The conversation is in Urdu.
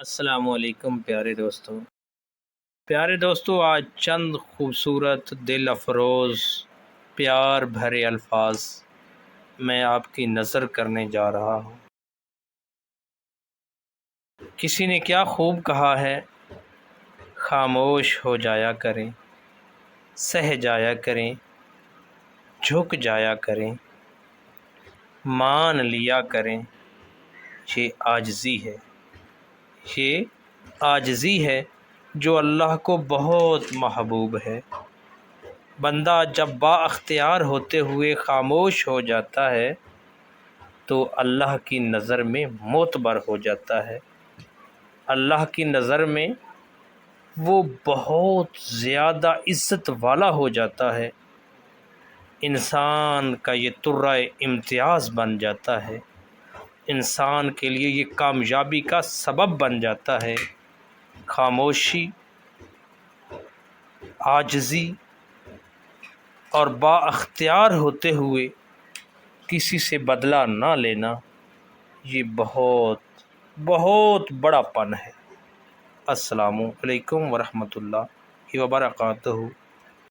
السلام علیکم پیارے دوستو، آج چند خوبصورت دل افروز پیار بھرے الفاظ میں آپ کی نظر کرنے جا رہا ہوں۔ کسی نے کیا خوب کہا ہے، خاموش ہو جایا کریں، سہ جایا کریں، جھک جایا کریں، مان لیا کریں، یہ عاجزی ہے جو اللہ کو بہت محبوب ہے۔ بندہ جب با اختیار ہوتے ہوئے خاموش ہو جاتا ہے تو اللہ کی نظر میں معتبر ہو جاتا ہے۔ اللہ کی نظر میں وہ بہت زیادہ عزت والا ہو جاتا ہے، انسان کا یہ ترہ امتیاز بن جاتا ہے، انسان کے لیے یہ کامیابی کا سبب بن جاتا ہے۔ خاموشی، عاجزی اور با اختیار ہوتے ہوئے کسی سے بدلہ نہ لینا، یہ بہت بڑا پن ہے۔ السلام علیکم ورحمۃ اللہ وبرکاتہ۔